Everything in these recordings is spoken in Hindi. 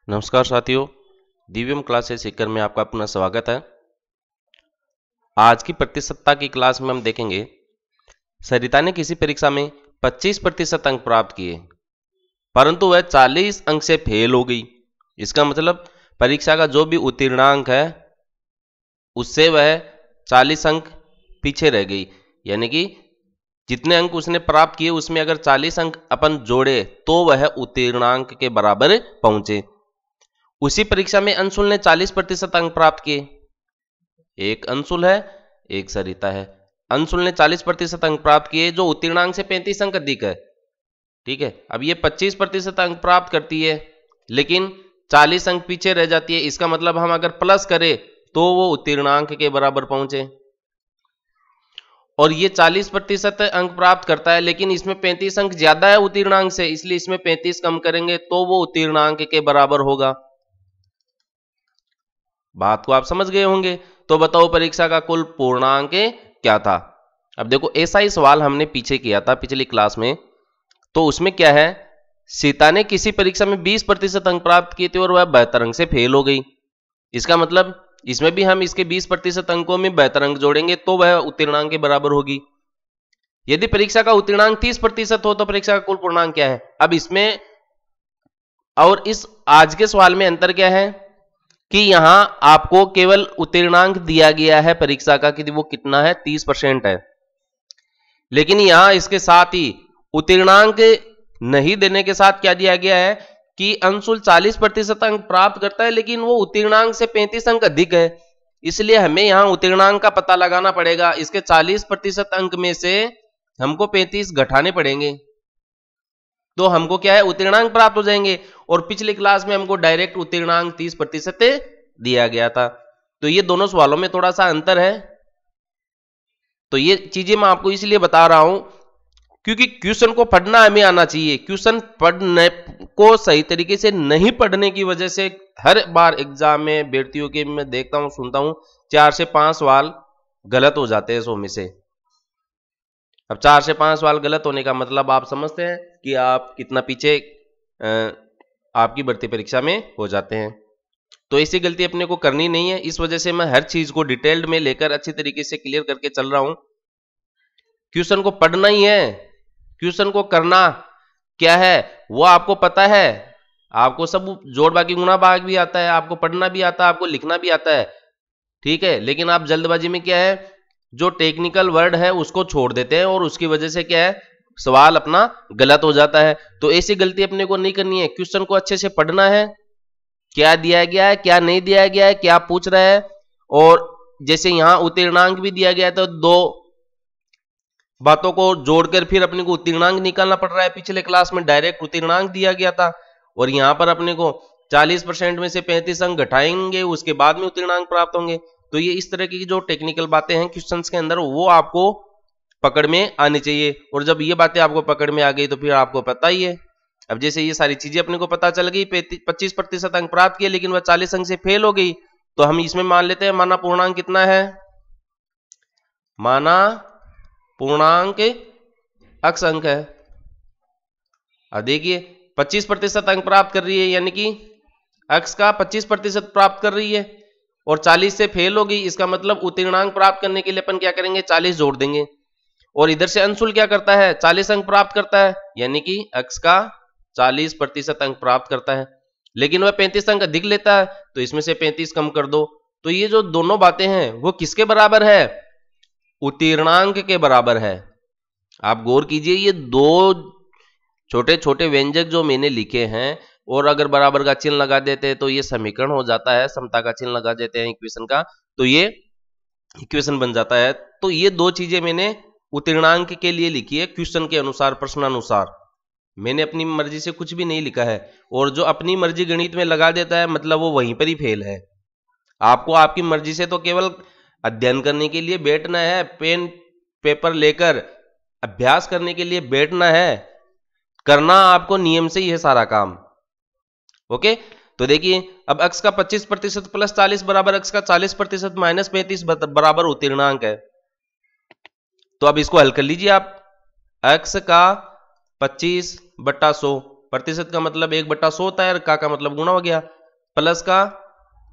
नमस्कार साथियों, दिव्यम क्लासेस सीकर में आपका पुनः स्वागत है। आज की प्रतिशतता की क्लास में हम देखेंगे सरिता ने किसी परीक्षा में 25% अंक प्राप्त किए परंतु वह 40 अंक से फेल हो गई। इसका मतलब परीक्षा का जो भी उत्तीर्णांक है उससे वह 40 अंक पीछे रह गई, यानी कि जितने अंक उसने प्राप्त किए उसमें अगर 40 अंक अपन जोड़े तो वह उत्तीर्णांक के बराबर पहुंचे। उसी परीक्षा में अंशुल ने 40% अंक प्राप्त किए। एक अंशुल है, एक सरिता है। अंशुल ने 40% अंक प्राप्त किए जो उत्तीर्णांक से 35 अंक अधिक है। ठीक है, अब ये 25% अंक प्राप्त करती है लेकिन 40 अंक पीछे रह जाती है। इसका मतलब हम अगर प्लस करें तो वो उत्तीर्णांक के बराबर पहुंचे। और ये 40% अंक प्राप्त करता है लेकिन इसमें 35 अंक ज्यादा है उत्तीर्णांक से, इसलिए इसमें 35 कम करेंगे तो वो उत्तीर्णांक के बराबर होगा। बात को आप समझ गए होंगे। तो बताओ परीक्षा का कुल पूर्णांक क्या था। अब देखो ऐसा ही सवाल हमने पीछे किया था पिछली क्लास में। तो उसमें क्या है, सीता ने किसी परीक्षा में 20% अंक प्राप्त किए थे और वह 72 अंक से फेल हो गई। इसका मतलब इसमें भी हम इसके 20% अंकों में 72 अंक जोड़ेंगे तो वह उत्तीर्णांक के बराबर होगी। यदि परीक्षा का उत्तीर्णांक 30% हो तो परीक्षा का कुल पूर्णांक क्या है। अब इसमें और इस आज के सवाल में अंतर क्या है कि यहां आपको केवल उत्तीर्णांक दिया गया है परीक्षा का कि वो कितना है, 30% है। लेकिन यहां इसके साथ ही उत्तीर्णांक नहीं देने के साथ क्या दिया गया है कि अंशुल 40% अंक प्राप्त करता है लेकिन वो उत्तीर्णांक से 35 अंक अधिक है। इसलिए हमें यहां उत्तीर्णांक का पता लगाना पड़ेगा। इसके 40% अंक में से हमको 35 घटाने पड़ेंगे तो हमको क्या है, उत्तीर्णांक प्राप्त हो जाएंगे। और पिछली क्लास में हमको डायरेक्ट उत्तीर्णांक 30% दिया गया था। तो ये दोनों सवालों में थोड़ा सा अंतर है। तो ये चीजें मैं आपको इसलिए बता रहा हूं क्योंकि क्वेश्चन को पढ़ना हमें आना चाहिए। क्वेश्चन पढ़ने को सही तरीके से नहीं पढ़ने की वजह से हर बार एग्जाम में अभ्यर्थियों के मैं देखता हूं, सुनता हूं 4 से 5 सवाल गलत हो जाते हैं 100 में से। अब 4 से 5 सवाल गलत होने का मतलब आप समझते हैं कि आप कितना पीछे आपकी भर्ती परीक्षा में हो जाते हैं। तो ऐसी गलती अपने को करनी नहीं है। इस वजह से मैं हर चीज को डिटेल्ड में लेकर अच्छी तरीके से क्लियर करके चल रहा हूं। क्वेश्चन को पढ़ना ही है, क्वेश्चन को करना क्या है वो आपको पता है। आपको सब जोड़ बाकी गुणा भाग भी आता है, आपको पढ़ना भी आता है, आपको लिखना भी आता है। ठीक है, लेकिन आप जल्दबाजी में क्या है, जो टेक्निकल वर्ड है उसको छोड़ देते हैं और उसकी वजह से क्या है, सवाल अपना गलत हो जाता है। तो ऐसी गलती अपने को नहीं करनी है। क्वेश्चन को अच्छे से पढ़ना है, क्या दिया गया है क्या नहीं दिया गया है, क्या पूछ रहा है। और जैसे यहां उत्तीर्णांक भी दिया गया है तो दो बातों को जोड़कर फिर अपने को उत्तीर्णांक निकालना पड़ रहा है। पिछले क्लास में डायरेक्ट उत्तीर्णांक दिया गया था और यहां पर अपने को 40% में से 35 अंक घटाएंगे उसके बाद में उत्तीर्णांक प्राप्त होंगे। तो ये इस तरह की जो टेक्निकल बातें हैं क्वेश्चंस के अंदर वो आपको पकड़ में आनी चाहिए। और जब ये बातें आपको पकड़ में आ गई तो फिर आपको पता ही है। अब जैसे ये सारी चीजें अपने को पता चल गई, 25% अंक प्राप्त किए लेकिन वह 40 अंक से फेल हो गई, तो हम इसमें मान लेते हैं माना पूर्णांक कितना है, माना पूर्णांक अक्स अंक है। अब देखिए 25% अंक प्राप्त कर रही है यानी कि अक्स का 25% प्राप्त कर रही है और 40 से फेल हो गई। इसका मतलब उत्तीर्णांक प्राप्त करने के लिए अपन क्या करेंगे, 40 जोड़ देंगे। और इधर से अंशुल क्या करता है, 40 अंक प्राप्त करता है यानी कि अक्स का 40% अंक प्राप्त करता है लेकिन वह 35 अंक अधिक लेता है तो इसमें से 35 कम कर दो। तो ये जो दोनों बातें हैं वो किसके बराबर है, उत्तीर्णांक के बराबर है। आप गौर कीजिए, ये दो छोटे छोटे व्यंजक जो मैंने लिखे हैं और अगर बराबर का चिन्ह लगा देते हैं तो ये समीकरण हो जाता है, समता का चिन्ह लगा देते हैं इक्वेशन का तो ये इक्वेशन बन जाता है। तो ये दो चीजें मैंने उत्तीर्णांक के लिए लिखी है क्वेश्चन के अनुसार, प्रश्नानुसार। मैंने अपनी मर्जी से कुछ भी नहीं लिखा है। और जो अपनी मर्जी गणित में लगा देता है मतलब वो वहीं पर ही फेल है। आपको आपकी मर्जी से तो केवल अध्ययन करने के लिए बैठना है, पेन पेपर लेकर अभ्यास करने के लिए बैठना है, करना आपको नियम से ही है सारा काम। ओके, तो देखिए अब अक्स का 25% प्लस 40 बराबर अक्स का 40% माइनस 35 बराबर उत्तीर्णांक है। तो अब इसको हल कर लीजिए आप। अक्स का 25/100, प्रतिशत का मतलब 1/100 होता है, का मतलब गुणा हो गया। प्लस का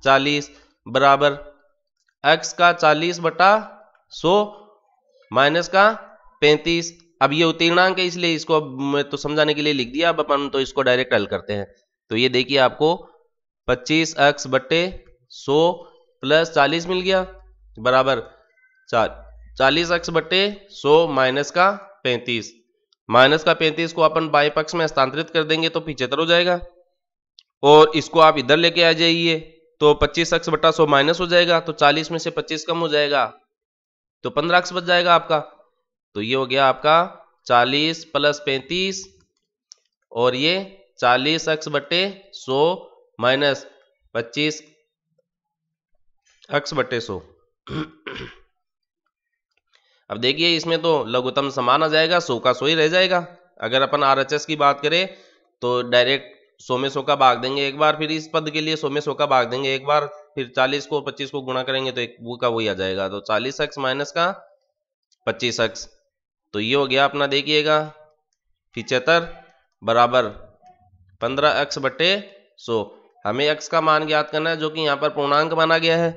40 बराबर x का 40/100 माइनस का 35। अब ये उत्तीर्णांक है इसलिए इसको अब मैं तो समझाने के लिए लिख दिया, अब अपन तो इसको डायरेक्ट हल करते हैं। तो ये देखिए आपको 25x/100 प्लस 40 मिल गया बराबर 40x/100 माइनस का 35। माइनस का 35 को अपन बाएं पक्ष में हस्तांतरित कर देंगे तो 75 हो जाएगा, और इसको आप इधर लेके आ जाइए तो 25x/100 माइनस हो जाएगा, तो 40 में से 25 कम हो जाएगा तो 15x बच जाएगा आपका। तो ये हो गया आपका 40 प्लस 35 और ये 40x/100 माइनस 25x/100। अब देखिए इसमें तो लघुत्तम समान आ जाएगा, 100 का 100 ही रह जाएगा। अगर अपन RHS की बात करें तो डायरेक्ट 100 में 100 का भाग देंगे एक बार, फिर इस पद के लिए 100 में 100 का भाग देंगे एक बार, फिर 40 को 25 को गुणा करेंगे तो एक वो का वही आ जाएगा। तो 40x माइनस का 25x, तो ये हो गया अपना देखिएगा 75 बराबर 15x/100। हमें x का मान ज्ञात करना है जो कि यहाँ पर पूर्णांक माना गया है।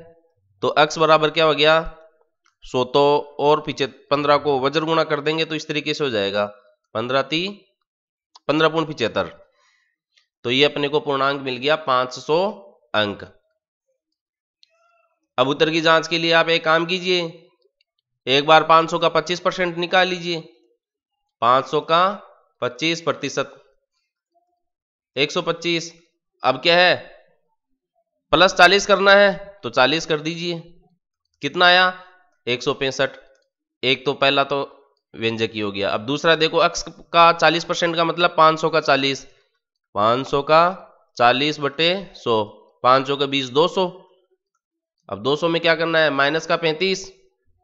तो x बराबर क्या हो गया 100, तो और 15 को वज्र गुणा कर देंगे तो इस तरीके से हो जाएगा 15×75। तो ये अपने को पूर्णांक मिल गया 500 अंक। अब उत्तर की जांच के लिए आप एक काम कीजिए, एक बार 500 का 25% निकाल लीजिए। 500 का 25% 125। अब क्या है प्लस 40 करना है तो 40 कर दीजिए, कितना आया 165। एक तो पहला तो व्यंजक ही हो गया। अब दूसरा देखो x का 40% का मतलब 500 का 40, 500 का 40/100, 500 का 20 200। अब 200 में क्या करना है माइनस का 35,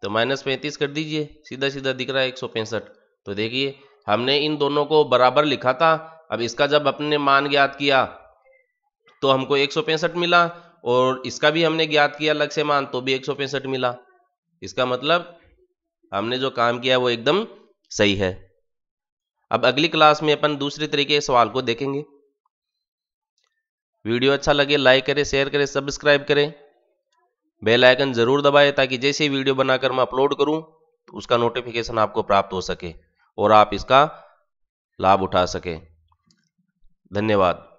तो माइनस 35 कर दीजिए, सीधा सीधा दिख रहा है 165। तो देखिए हमने इन दोनों को बराबर लिखा था, अब इसका जब अपने मान ज्ञात किया तो हमको 165 मिला, और इसका भी हमने ज्ञात किया अलग से मान तो भी 165 मिला। इसका मतलब हमने जो काम किया वो एकदम सही है। अब अगली क्लास में अपन दूसरे तरीके के सवाल को देखेंगे। वीडियो अच्छा लगे लाइक करें, शेयर करें, सब्सक्राइब करें, बेल आइकन जरूर दबाएं ताकि जैसे वीडियो बनाकर मैं अपलोड करूं तो उसका नोटिफिकेशन आपको प्राप्त हो सके और आप इसका लाभ उठा सकें। धन्यवाद।